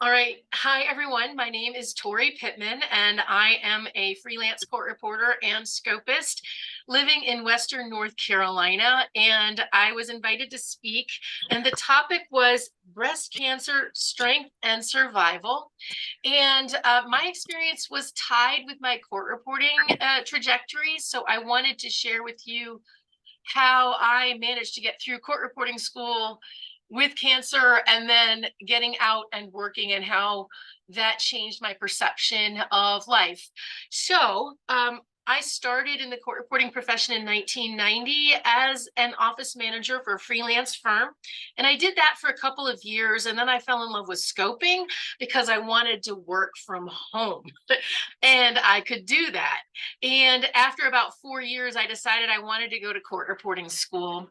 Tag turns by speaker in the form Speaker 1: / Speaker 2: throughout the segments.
Speaker 1: All right. Hi, everyone. My name is Tori Pittman, and I am a freelance court reporter and scopist living in Western North Carolina. And I was invited to speak, and the topic was breast cancer strength and survival. And my experience was tied with my court reporting trajectory. So I wanted to share with you how I managed to get through court reporting school with cancer and then getting out and working, and how that changed my perception of life. So I started in the court reporting profession in 1990 as an office manager for a freelance firm. And I did that for a couple of years. And then I fell in love with scoping because I wanted to work from home and I could do that. And after about 4 years, I decided I wanted to go to court reporting school.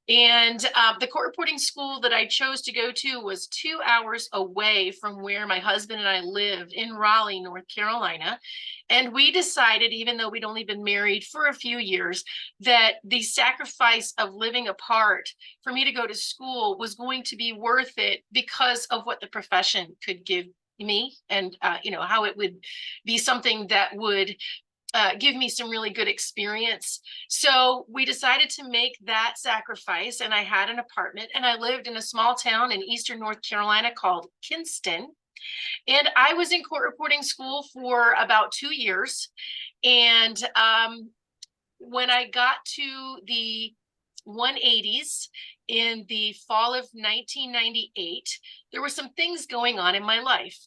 Speaker 1: And the court reporting school that I chose to go to was 2 hours away from where my husband and I lived in Raleigh, North Carolina. And we decided, even though we'd only been married for a few years, that the sacrifice of living apart for me to go to school was going to be worth it because of what the profession could give me, and how it would be something that would give me some really good experience. So we decided to make that sacrifice, and I had an apartment, and I lived in a small town in eastern North Carolina called Kinston. And I was in court reporting school for about 2 years. And when I got to the 180s in the fall of 1998, there were some things going on in my life.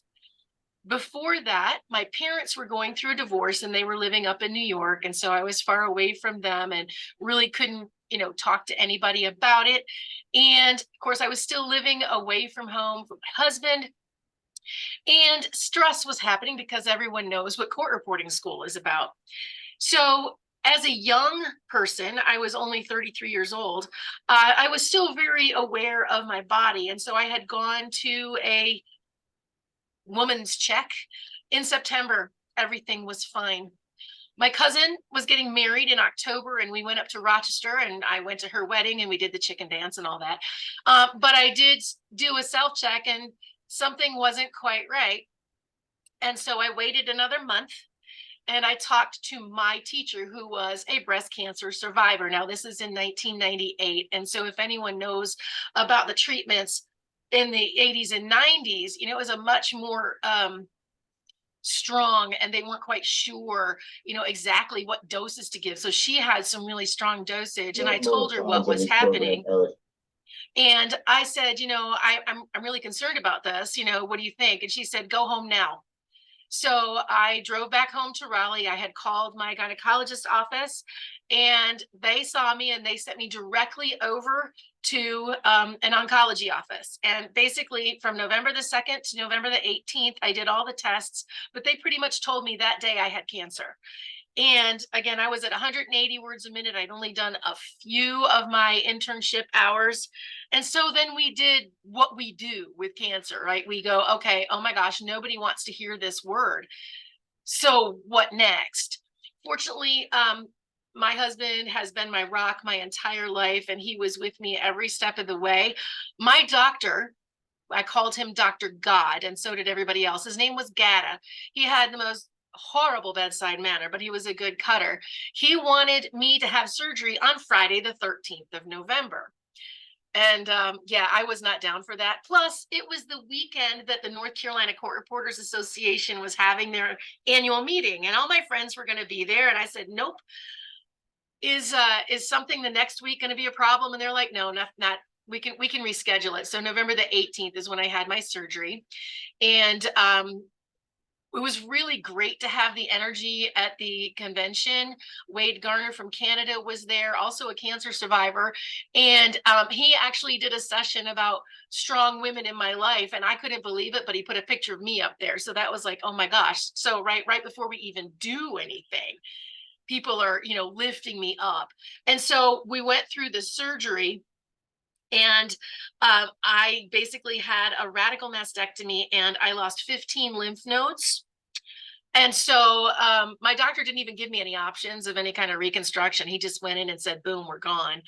Speaker 1: Before that, my parents were going through a divorce and they were living up in New York. And so I was far away from them and really couldn't, talk to anybody about it. And of course, I was still living away from home from my husband. And stress was happening because everyone knows what court reporting school is about. So as a young person, I was only 33 years old. I was still very aware of my body. And so I had gone to a woman's check in September. Everything was fine. My cousin was getting married in October, and we went up to Rochester, and I went to her wedding, and we did the chicken dance and all that. But I did do a self check, and something wasn't quite right. And so I waited another month, and I talked to my teacher, who was a breast cancer survivor. Now, this is in 1998. And so if anyone knows about the treatments in the 80s and 90s, it was a much more strong, and they weren't quite sure, exactly what doses to give. So she had some really strong dosage, and I told her what was happening. And I said, I'm really concerned about this. What do you think? And she said, go home now. So I drove back home to Raleigh. I had called my gynecologist office, and they saw me and they sent me directly over to an oncology office. And basically from November the 2nd to November the 18th, I did all the tests, but they pretty much told me that day I had cancer. And again, I was at 180 words a minute. I'd only done a few of my internship hours. And so then we did what we do with cancer, right? We go, okay, oh my gosh, nobody wants to hear this word. So what next? Fortunately, my husband has been my rock my entire life, and he was with me every step of the way. My doctor, I called him Dr. God, and so did everybody else. His name was Gada. He had the most horrible bedside manner, but he was a good cutter. He wanted me to have surgery on Friday, the 13th of November. And I was not down for that. Plus, it was the weekend that the North Carolina Court Reporters Association was having their annual meeting, and all my friends were going to be there. And I said, nope. Is something the next week going to be a problem? And they're like, no, not. We can reschedule it. So November the 18th is when I had my surgery. And it was really great to have the energy at the convention. Wade Garner from Canada was there, also a cancer survivor. And he actually did a session about strong women in my life. And I couldn't believe it, but he put a picture of me up there. So that was like, oh my gosh. So right before we even do anything, people are, lifting me up. And so we went through the surgery. And I basically had a radical mastectomy, and I lost 15 lymph nodes. And so my doctor didn't even give me any options of any kind of reconstruction. He just went in and said, boom, we're gone.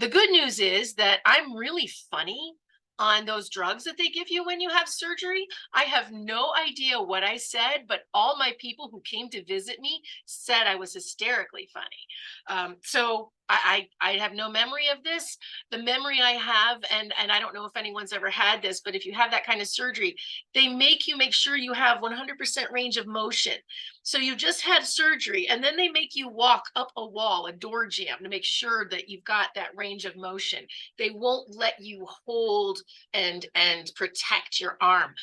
Speaker 1: The good news is that I'm really funny. on those drugs that they give you when you have surgery. I have no idea what I said, but all my people who came to visit me said I was hysterically funny. So I have no memory of this. The memory I have, and I don't know if anyone's ever had this, but if you have that kind of surgery, they make you make sure you have 100% range of motion. So you just had surgery, and then they make you walk up a wall, a door jamb, to make sure that you've got that range of motion. They won't let you hold and protect your arm.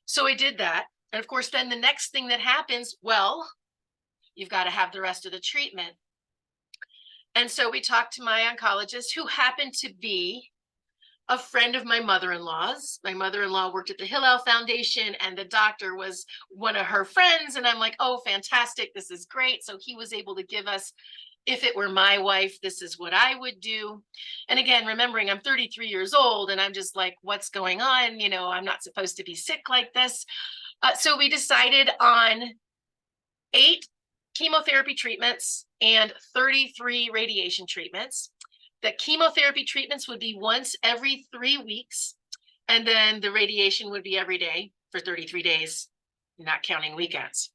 Speaker 1: So I did that. And of course, then the next thing that happens, well, you've got to have the rest of the treatment. And so we talked to my oncologist, who happened to be a friend of my mother-in-law's. My mother-in-law worked at the Hillel Foundation, and the doctor was one of her friends. And I'm like, oh, fantastic. This is great. So he was able to give us, if it were my wife, this is what I would do. And again, remembering I'm 33 years old, and I'm just like, what's going on? You know, I'm not supposed to be sick like this. So we decided on 8 chemotherapy treatments and 33 radiation treatments. The chemotherapy treatments would be once every 3 weeks, and then the radiation would be every day for 33 days, not counting weekends.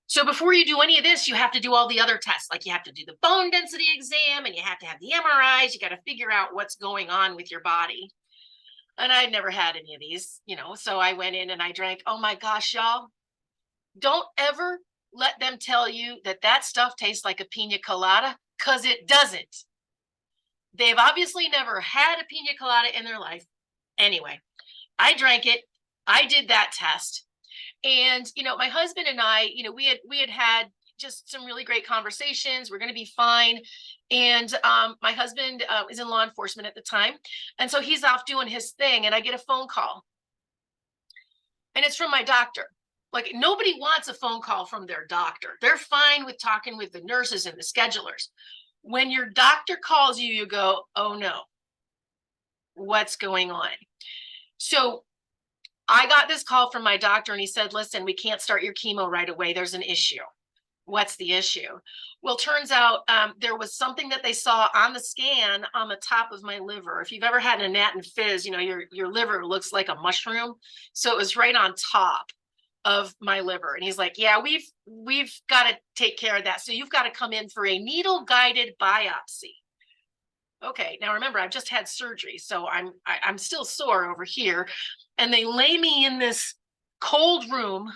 Speaker 1: So before you do any of this, you have to do all the other tests. Like you have to do the bone density exam, and you have to have the MRIs. You got to figure out what's going on with your body. And I'd never had any of these, you know, so I went in and I drank. Oh my gosh, y'all, don't ever let them tell you that that stuff tastes like a pina colada, because it doesn't. They've obviously never had a pina colada in their life. Anyway, I drank it. I did that test. And, you know, my husband and I, you know, we had just some really great conversations. We're going to be fine. And my husband is in law enforcement at the time. And so he's off doing his thing. And I get a phone call. And it's from my doctor. Like, nobody wants a phone call from their doctor. They're fine with talking with the nurses and the schedulers. When your doctor calls you, you go, oh no, what's going on? So I got this call from my doctor, and he said, listen, we can't start your chemo right away. There's an issue. What's the issue? Well, turns out there was something that they saw on the scan on the top of my liver. If you've ever had an Nat and Fizz, you know, your liver looks like a mushroom. So it was right on top of my liver. And he's like, yeah, we've got to take care of that. So you've got to come in for a needle guided biopsy. Okay, now remember, I've just had surgery, so I'm still sore over here. And they lay me in this cold room,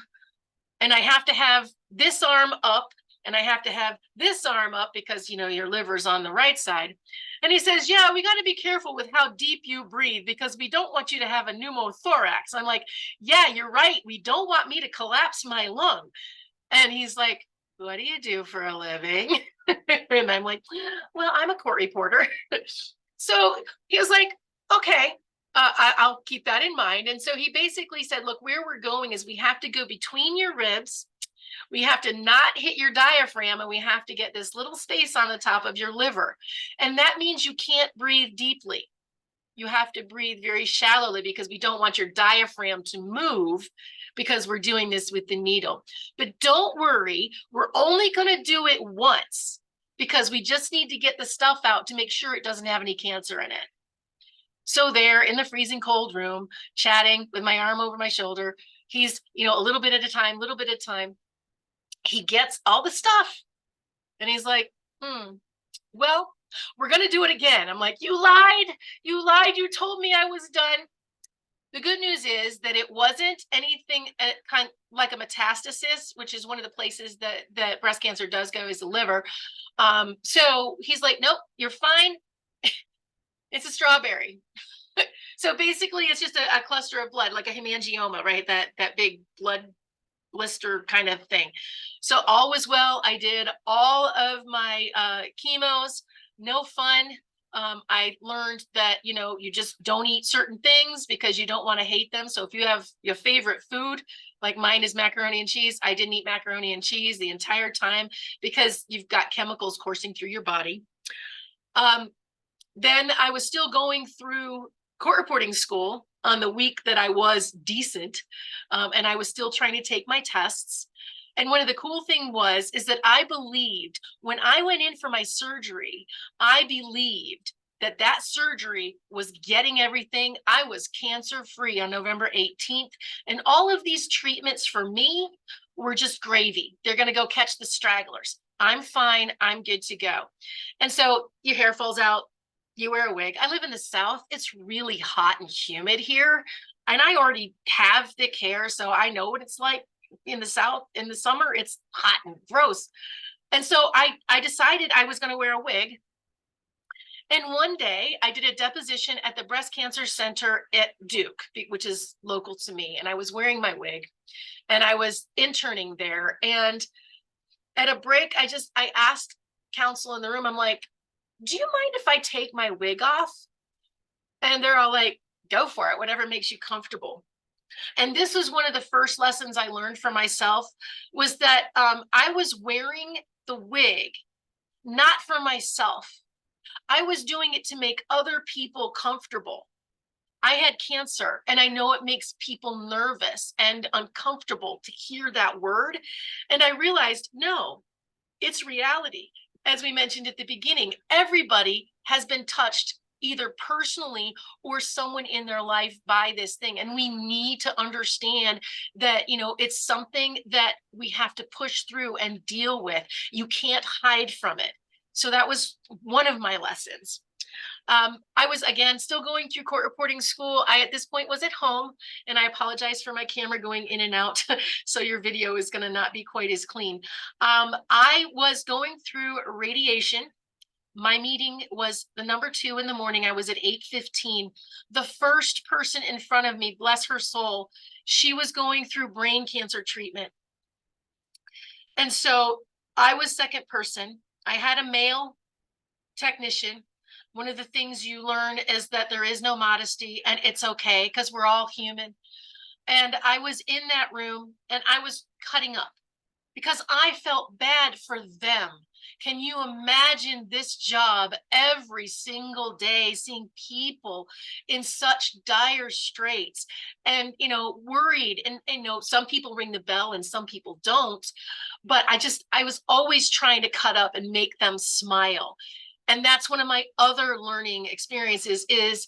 Speaker 1: and I have to have this arm up, and I have to have this arm up because, you know, your liver's on the right side. And he says, yeah, we got to be careful with how deep you breathe because we don't want you to have a pneumothorax. I'm like, yeah, you're right. We don't want me to collapse my lung. And he's like, what do you do for a living? And I'm like, well, I'm a court reporter. So he was like, okay, I'll keep that in mind. And so he basically said, look, where we're going is we have to go between your ribs. We have to not hit your diaphragm, and we have to get this little space on the top of your liver. And that means you can't breathe deeply. You have to breathe very shallowly because we don't want your diaphragm to move because we're doing this with the needle. But don't worry, we're only going to do it once because we just need to get the stuff out to make sure it doesn't have any cancer in it. So there in the freezing cold room, chatting with my arm over my shoulder, he's, you know, a little bit at a time, he gets all the stuff. And he's like, well, we're going to do it again. I'm like, you lied, you told me I was done. The good news is that it wasn't anything kind of like a metastasis, which is one of the places that breast cancer does go, is the liver. So he's like, nope, you're fine. It's a strawberry. So basically it's just a cluster of blood, like a hemangioma, right? That big blood blister kind of thing. So all was well. I did all of my chemos, no fun. I learned that, you know, you just don't eat certain things because you don't want to hate them. So if you have your favorite food, like mine is macaroni and cheese, I didn't eat macaroni and cheese the entire time because you've got chemicals coursing through your body. Then I was still going through court reporting school on the week that I was decent. And I was still trying to take my tests. And one of the cool thing is that I believed when I went in for my surgery, I believed that surgery was getting everything. I was cancer-free on November 18th. And all of these treatments for me were just gravy. They're going to go catch the stragglers. I'm fine. I'm good to go. And so your hair falls out. You wear a wig. I live in the South. It's really hot and humid here. And I already have thick hair, so I know what it's like in the South. In the summer, it's hot and gross. And so I decided I was going to wear a wig. And one day I did a deposition at the Breast Cancer Center at Duke, which is local to me. And I was wearing my wig and I was interning there. And at a break, I asked counsel in the room, I'm like, do you mind if I take my wig off? And they're all like, go for it, whatever makes you comfortable. And this was one of the first lessons I learned for myself, was that I was wearing the wig, not for myself. I was doing it to make other people comfortable. I had cancer, and I know it makes people nervous and uncomfortable to hear that word. And I realized, no, it's reality. As we mentioned at the beginning, everybody has been touched either personally or someone in their life by this thing. And we need to understand that, it's something that we have to push through and deal with. You can't hide from it. So that was one of my lessons. I was, again, still going through court reporting school. I, at this point, was at home, and I apologize for my camera going in and out. So your video is going to not be quite as clean. I was going through radiation. My meeting was the number 2 in the morning. I was at 8:15. The first person in front of me, bless her soul, she was going through brain cancer treatment. And so I was second person. I had a male technician. One of the things you learn is that there is no modesty, and it's okay because we're all human. And I was in that room and I was cutting up because I felt bad for them. Can you imagine this job every single day, seeing people in such dire straits and, worried, and, some people ring the bell and some people don't, but I was always trying to cut up and make them smile. And that's one of my other learning experiences is,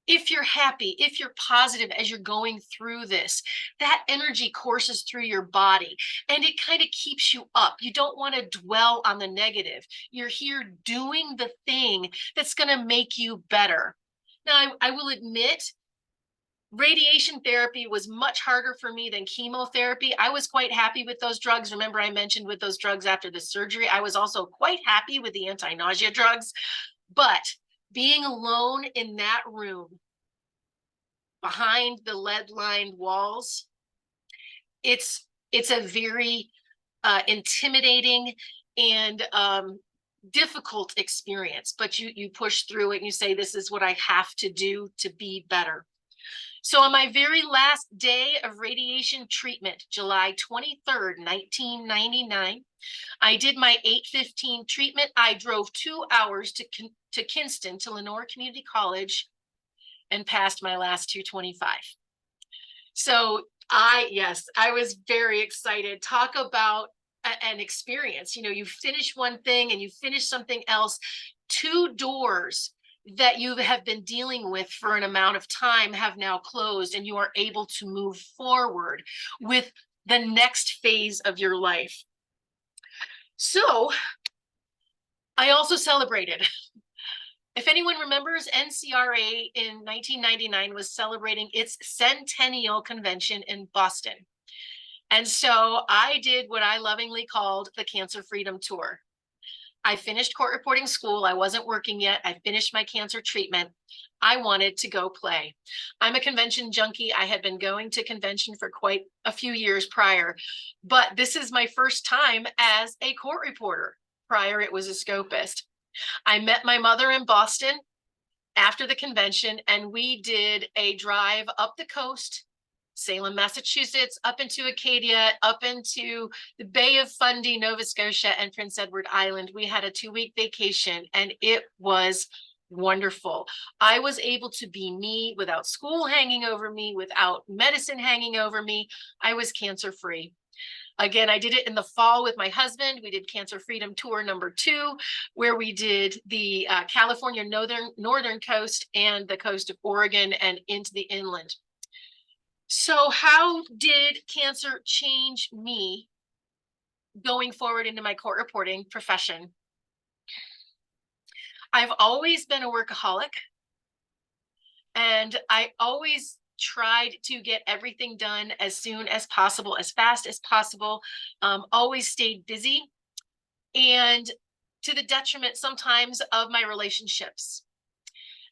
Speaker 1: if you're happy, if you're positive as you're going through this, that energy courses through your body and it kind of keeps you up. You don't want to dwell on the negative. You're here doing the thing that's going to make you better. Now, I will admit, radiation therapy was much harder for me than chemotherapy. I was quite happy with those drugs. Remember, I mentioned with those drugs after the surgery, I was also quite happy with the anti-nausea drugs. But being alone in that room behind the lead-lined walls, it's a very intimidating and difficult experience. But you push through it and you say, this is what I have to do to be better. So on my very last day of radiation treatment, July 23rd, 1999, I did my 8:15 treatment. I drove 2 hours to Kinston, to Lenore Community College, and passed my last 225. So I was very excited. Talk about an experience. You finish one thing and you finish something else. 2 doors that you have been dealing with for an amount of time have now closed, and you are able to move forward with the next phase of your life. So I also celebrated. If anyone remembers, NCRA in 1999 was celebrating its centennial convention in Boston. And so I did what I lovingly called the Cancer Freedom Tour. I finished court reporting school. I wasn't working yet. I finished my cancer treatment. I wanted to go play. I'm a convention junkie. I had been going to convention for quite a few years prior, but this is my first time as a court reporter. Prior, it was a scopist. I met my mother in Boston after the convention, and we did a drive up the coast, Salem, Massachusetts, up into Acadia, up into the Bay of Fundy, Nova Scotia, and Prince Edward Island. We had a 2-week vacation, and it was wonderful. I was able to be me without school hanging over me, without medicine hanging over me. I was cancer-free. Again, I did it in the fall with my husband. We did Cancer Freedom Tour #2, where we did the California northern coast and the coast of Oregon and into the inland. So how did cancer change me going forward into my court reporting profession? I've always been a workaholic, and I always tried to get everything done as soon as possible, as fast as possible, always stayed busy, and to the detriment sometimes of my relationships.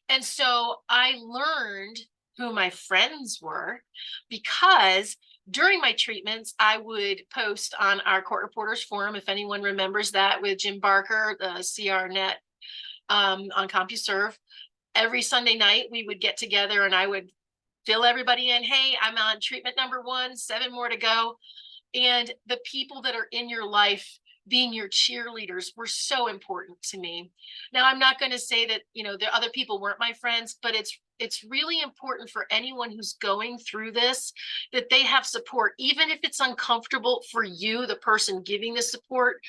Speaker 1: And so I learned who my friends were, because during my treatments, I would post on our Court Reporters Forum, if anyone remembers that, with Jim Barker, the CRNet on CompuServe. Every Sunday night, we would get together and I would fill everybody in. Hey, I'm on treatment #1, 7 more to go. And the people that are in your life being your cheerleaders were so important to me. Now, I'm not going to say that, the other people weren't my friends, but it's really important for anyone who's going through this, that they have support, even if it's uncomfortable for you, the person giving the support.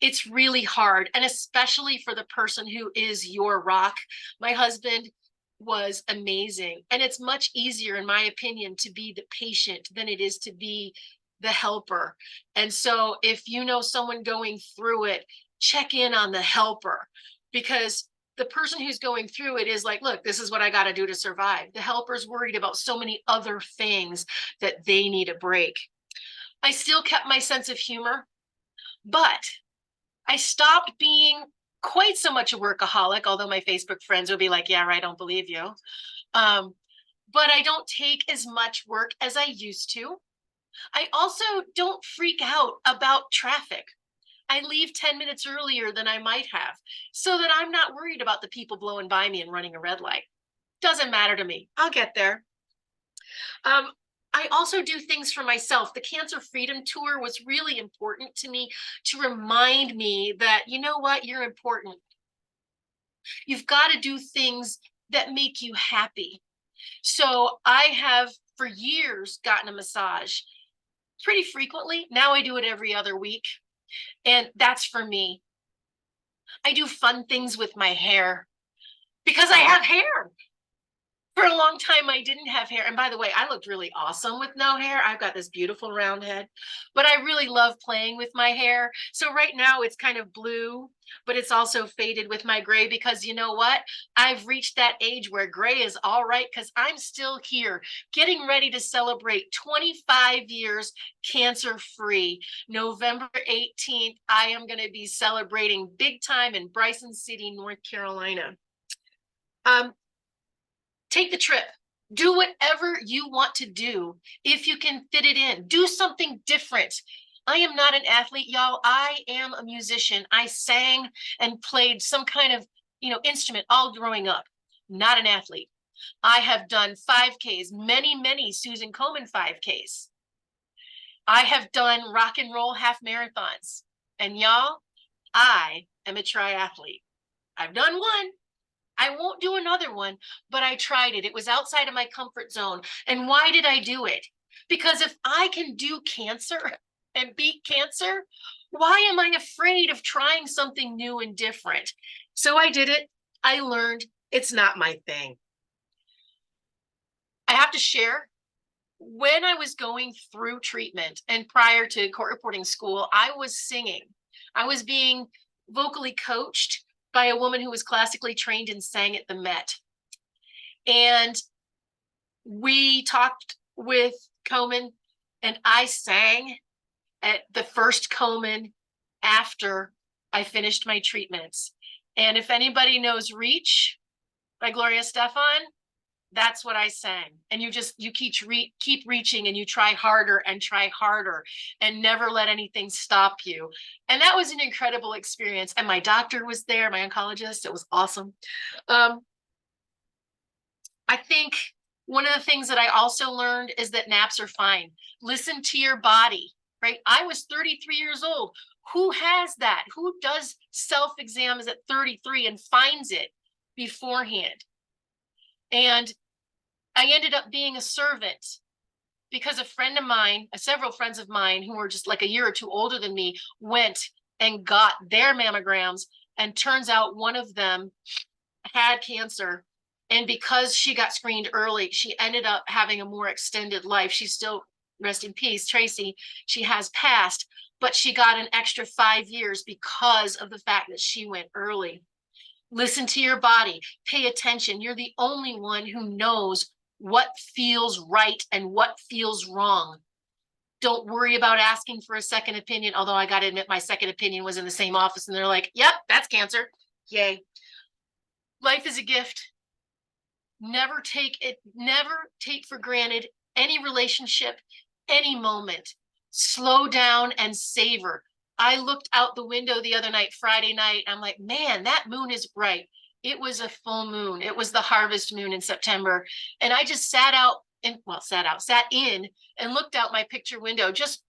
Speaker 1: It's really hard, and especially for the person who is your rock. My husband was amazing, and it's much easier, in my opinion, to be the patient than it is to be the helper. And so if you know someone going through it, check in on the helper, because the person who's going through it is like, look, this is what I got to do to survive. The helper's worried about so many other things that they need a break. I still kept my sense of humor, but I stopped being quite so much a workaholic, although my Facebook friends would be like, yeah, right, I don't believe you. But I don't take as much work as I used to. I also don't freak out about traffic. I leave 10 minutes earlier than I might have, so that I'm not worried about the people blowing by me and running a red light. Doesn't matter to me. I'll get there. I also do things for myself. The Cancer Freedom Tour was really important to me, to remind me that, you know what, you're important. You've got to do things that make you happy. So I have for years gotten a massage pretty frequently. Now I do it every other week. And that's for me. I do fun things with my hair because I have hair. For a long time, I didn't have hair. And by the way, I looked really awesome with no hair. I've got this beautiful round head, but I really love playing with my hair. So right now it's kind of blue, but it's also faded with my gray, because you know what? I've reached that age where gray is all right, because I'm still here getting ready to celebrate 25 years cancer-free. November 18th, I am going to be celebrating big time in Bryson City, North Carolina. Take the trip. Do whatever you want to do if you can fit it in. Do something different. I am not an athlete, y'all. I am a musician. I sang and played some kind of, instrument all growing up. Not an athlete. I have done 5Ks, many Susan Komen 5Ks. I have done rock and roll half marathons. And y'all, I am a triathlete. I've done one. I won't do another one, but I tried it. It was outside of my comfort zone. And why did I do it? Because if I can do cancer and beat cancer, why am I afraid of trying something new and different? So I did it. I learned it's not my thing. I have to share, when I was going through treatment and prior to court reporting school, I was singing. I was being vocally coached by a woman who was classically trained and sang at the Met. And we talked with Komen, and I sang at the first Komen after I finished my treatments. And if anybody knows Reach by Gloria Stefan, that's what I sang. And you keep reaching, and you try harder and never let anything stop you. And that was an incredible experience. And my doctor was there, my oncologist. It was awesome. I think one of the things that I also learned is that naps are fine. Listen to your body, right? I was 33 years old. Who has that? Who does self-exams at 33 and finds it beforehand? And I ended up being a servant because a friend of mine, several friends of mine who were just like a year or two older than me, went and got their mammograms, and turns out one of them had cancer. And because she got screened early, she ended up having a more extended life. She's still, rest in peace, Tracy, she has passed, but she got an extra 5 years because of the fact that she went early. Listen to your body, pay attention. You're the only one who knows what feels right and what feels wrong. Don't worry about asking for a second opinion. Although I got to admit, my second opinion was in the same office and they're like, yep, that's cancer. Yay. Life is a gift. Never take for granted any relationship, any moment. Slow down and savor. I looked out the window the other night, Friday night. I'm like, man, that moon is bright. It was a full moon. It was the harvest moon in September. And I just sat in and looked out my picture window, just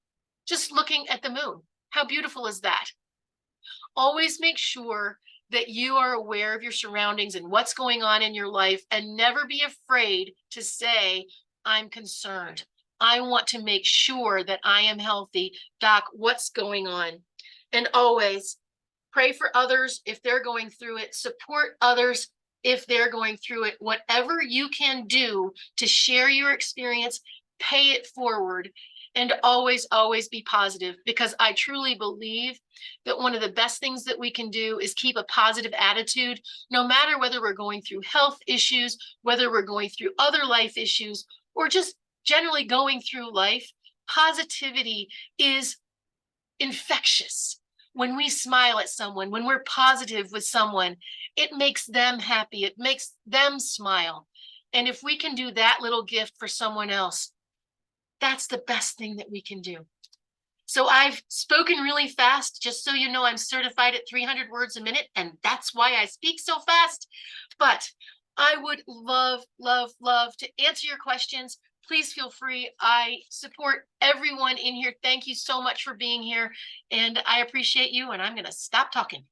Speaker 1: looking at the moon. How beautiful is that? Always make sure that you are aware of your surroundings and what's going on in your life, and never be afraid to say, I'm concerned. I want to make sure that I am healthy. Doc, what's going on? And always pray for others if they're going through it. Support others if they're going through it. Whatever you can do to share your experience, pay it forward. And always, always be positive, because I truly believe that one of the best things that we can do is keep a positive attitude, no matter whether we're going through health issues, whether we're going through other life issues, or just generally going through life. Positivity is infectious. When we smile at someone, when we're positive with someone, it makes them happy. It makes them smile. And if we can do that little gift for someone else, that's the best thing that we can do. So I've spoken really fast, just so you know. I'm certified at 300 words a minute, and that's why I speak so fast. But I would love, love, love to answer your questions. Please feel free. I support everyone in here. Thank you so much for being here, and I appreciate you, and I'm going to stop talking.